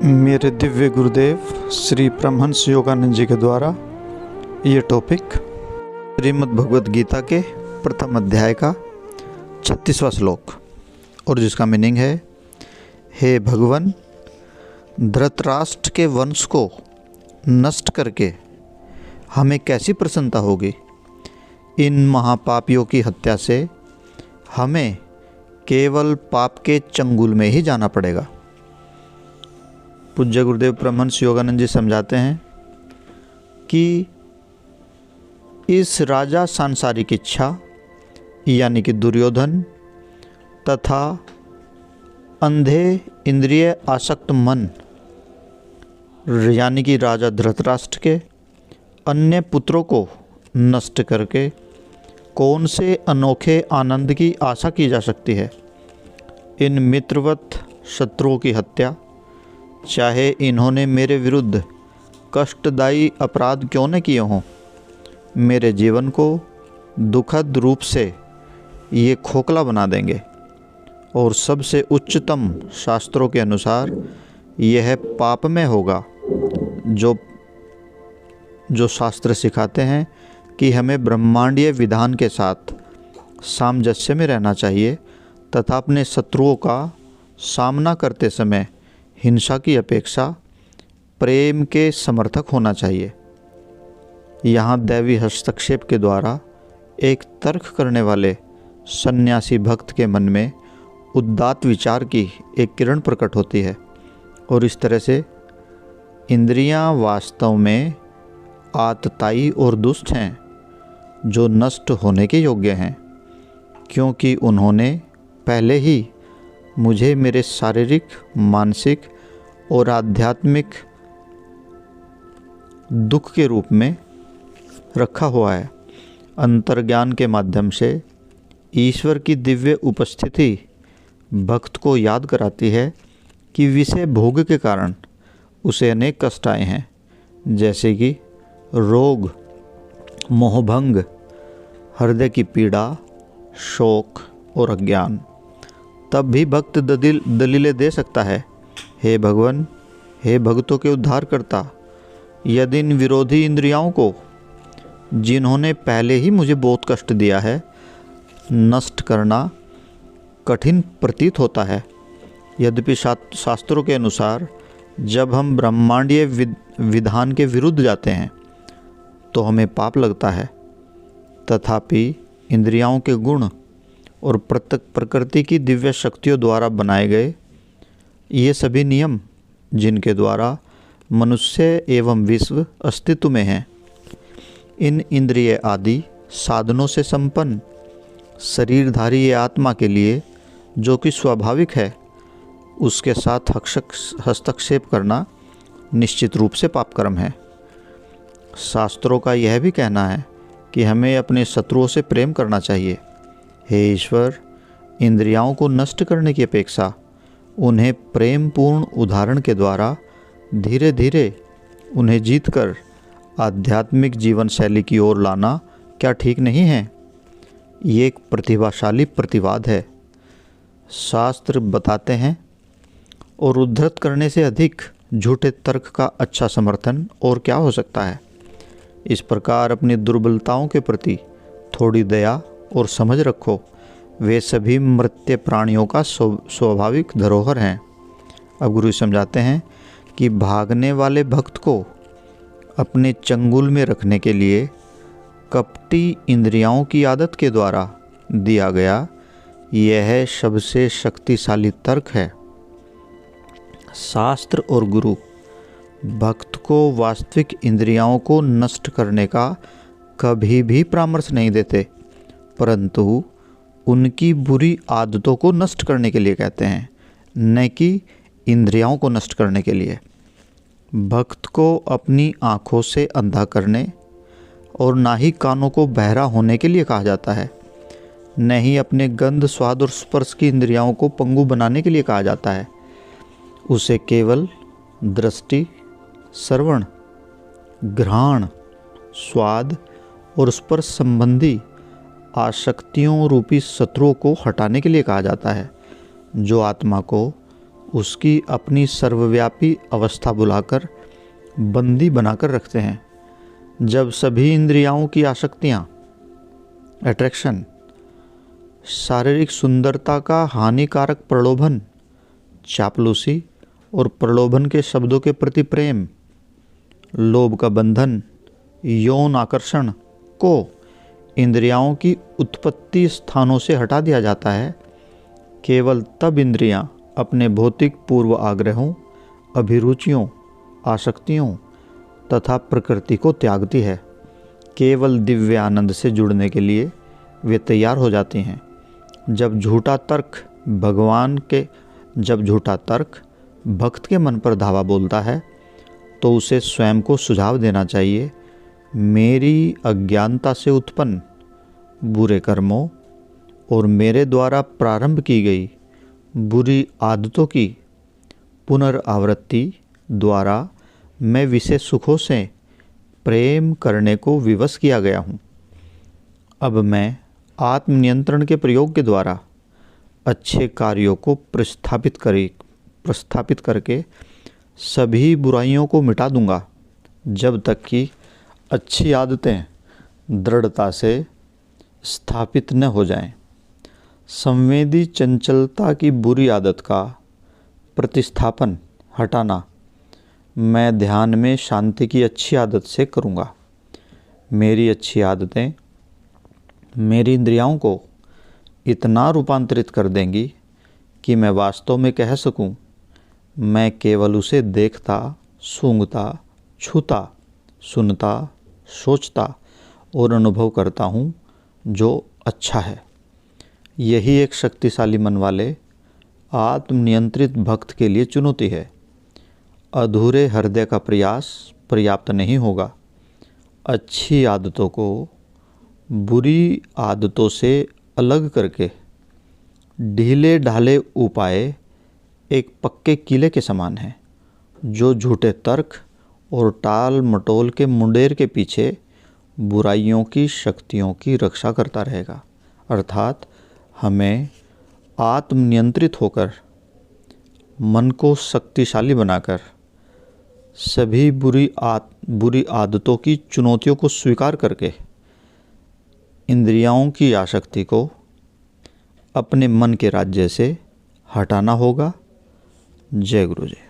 मेरे दिव्य गुरुदेव श्री परमहंस योगानंद जी के द्वारा ये टॉपिक श्रीमद् भगवद गीता के प्रथम अध्याय का 36वां श्लोक और जिसका मीनिंग है, हे भगवान, धृतराष्ट्र के वंश को नष्ट करके हमें कैसी प्रसन्नता होगी। इन महापापियों की हत्या से हमें केवल पाप के चंगुल में ही जाना पड़ेगा। पूज्य गुरुदेव परमहंस योगानंद जी समझाते हैं कि इस राजा सांसारिक इच्छा यानी कि दुर्योधन तथा अंधे इंद्रिय आसक्त मन यानी कि राजा धृतराष्ट्र के अन्य पुत्रों को नष्ट करके कौन से अनोखे आनंद की आशा की जा सकती है। इन मित्रवत शत्रुओं की हत्या, चाहे इन्होंने मेरे विरुद्ध कष्टदायी अपराध क्यों न किए हों, मेरे जीवन को दुखद रूप से ये खोखला बना देंगे और सबसे उच्चतम शास्त्रों के अनुसार यह पापमय होगा। जो शास्त्र सिखाते हैं कि हमें ब्रह्मांडीय विधान के साथ सामंजस्य में रहना चाहिए तथा अपने शत्रुओं का सामना करते समय हिंसा की अपेक्षा प्रेम के समर्थक होना चाहिए। यहाँ दैवी हस्तक्षेप के द्वारा एक तर्क करने वाले सन्यासी भक्त के मन में उदात्त विचार की एक किरण प्रकट होती है और इस तरह से इंद्रियां वास्तव में आतताई और दुष्ट हैं, जो नष्ट होने के योग्य हैं, क्योंकि उन्होंने पहले ही मुझे मेरे शारीरिक, मानसिक और आध्यात्मिक दुख के रूप में रखा हुआ है। अंतर्ज्ञान के माध्यम से ईश्वर की दिव्य उपस्थिति भक्त को याद कराती है कि विषय भोग के कारण उसे अनेक कष्ट आए हैं, जैसे कि रोग, मोहभंग, हृदय की पीड़ा, शोक और अज्ञान। तब भी भक्त दलीलें दे सकता है, हे भगवान, हे भक्तों के उद्धार करता, यदि इन विरोधी इंद्रियों को, जिन्होंने पहले ही मुझे बहुत कष्ट दिया है, नष्ट करना कठिन प्रतीत होता है। यद्यपि शास्त्रों के अनुसार जब हम ब्रह्मांडीय विधान के विरुद्ध जाते हैं तो हमें पाप लगता है, तथापि इंद्रियों के गुण और प्रकृति की दिव्य शक्तियों द्वारा बनाए गए ये सभी नियम, जिनके द्वारा मनुष्य एवं विश्व अस्तित्व में हैं, इन इंद्रिय आदि साधनों से संपन्न शरीरधारी ये आत्मा के लिए, जो कि स्वाभाविक है, उसके साथ हस्तक्षेप करना निश्चित रूप से पापकर्म है। शास्त्रों का यह भी कहना है कि हमें अपने शत्रुओं से प्रेम करना चाहिए। हे ईश्वर, इंद्रियों को नष्ट करने की अपेक्षा उन्हें प्रेम पूर्ण उदाहरण के द्वारा धीरे धीरे उन्हें जीतकर आध्यात्मिक जीवन शैली की ओर लाना क्या ठीक नहीं है? ये एक प्रतिभाशाली प्रतिवाद है। शास्त्र बताते हैं और उद्धृत करने से अधिक झूठे तर्क का अच्छा समर्थन और क्या हो सकता है। इस प्रकार अपनी दुर्बलताओं के प्रति थोड़ी दया और समझ रखो। वे सभी मृत्य प्राणियों का स्वाभाविक धरोहर हैं। अब गुरु समझाते हैं कि भागने वाले भक्त को अपने चंगुल में रखने के लिए कपटी इंद्रियों की आदत के द्वारा दिया गया यह सबसे शक्तिशाली तर्क है। शास्त्र और गुरु भक्त को वास्तविक इंद्रियों को नष्ट करने का कभी भी परामर्श नहीं देते, परंतु उनकी बुरी आदतों को नष्ट करने के लिए कहते हैं, न कि इंद्रियों को नष्ट करने के लिए। भक्त को अपनी आँखों से अंधा करने और ना ही कानों को बहरा होने के लिए कहा जाता है, न ही अपने गंध, स्वाद और स्पर्श की इंद्रियों को पंगु बनाने के लिए कहा जाता है। उसे केवल दृष्टि, श्रवण, घ्राण, स्वाद और स्पर्श संबंधी आसक्तियों रूपी शत्रुओं को हटाने के लिए कहा जाता है, जो आत्मा को उसकी अपनी सर्वव्यापी अवस्था बुलाकर बंदी बनाकर रखते हैं। जब सभी इंद्रियाओं की आसक्तियाँ, अट्रैक्शन, शारीरिक सुंदरता का हानिकारक प्रलोभन, चापलूसी और प्रलोभन के शब्दों के प्रति प्रेम, लोभ का बंधन, यौन आकर्षण को इंद्रियाओं की उत्पत्ति स्थानों से हटा दिया जाता है, केवल तब इंद्रियां अपने भौतिक पूर्व आग्रहों, अभिरुचियों, आसक्तियों तथा प्रकृति को त्यागती है। केवल दिव्य आनंद से जुड़ने के लिए वे तैयार हो जाती हैं। जब झूठा तर्क भक्त के मन पर धावा बोलता है तो उसे स्वयं को सुझाव देना चाहिए, मेरी अज्ञानता से उत्पन्न बुरे कर्मों और मेरे द्वारा प्रारंभ की गई बुरी आदतों की पुनरावृत्ति द्वारा मैं विशेष सुखों से प्रेम करने को विवश किया गया हूँ। अब मैं आत्मनियंत्रण के प्रयोग के द्वारा अच्छे कार्यों को प्रस्थापित करके सभी बुराइयों को मिटा दूंगा, जब तक कि अच्छी आदतें दृढ़ता से स्थापित न हो जाएं। संवेदी चंचलता की बुरी आदत का प्रतिस्थापन हटाना मैं ध्यान में शांति की अच्छी आदत से करूँगा। मेरी अच्छी आदतें मेरी इंद्रियों को इतना रूपांतरित कर देंगी कि मैं वास्तव में कह सकूं, मैं केवल उसे देखता, सूंघता, छूता, सुनता, सोचता और अनुभव करता हूँ जो अच्छा है। यही एक शक्तिशाली मन वाले आत्मनियंत्रित भक्त के लिए चुनौती है। अधूरे हृदय का प्रयास पर्याप्त नहीं होगा। अच्छी आदतों को बुरी आदतों से अलग करके ढीले ढाले उपाय एक पक्के किले के समान हैं, जो झूठे तर्क और टाल मटोल के मुंडेर के पीछे बुराइयों की शक्तियों की रक्षा करता रहेगा। अर्थात हमें आत्मनियंत्रित होकर मन को शक्तिशाली बनाकर सभी बुरी आदतों की चुनौतियों को स्वीकार करके इंद्रियों की आसक्ति को अपने मन के राज्य से हटाना होगा। जय गुरु जी।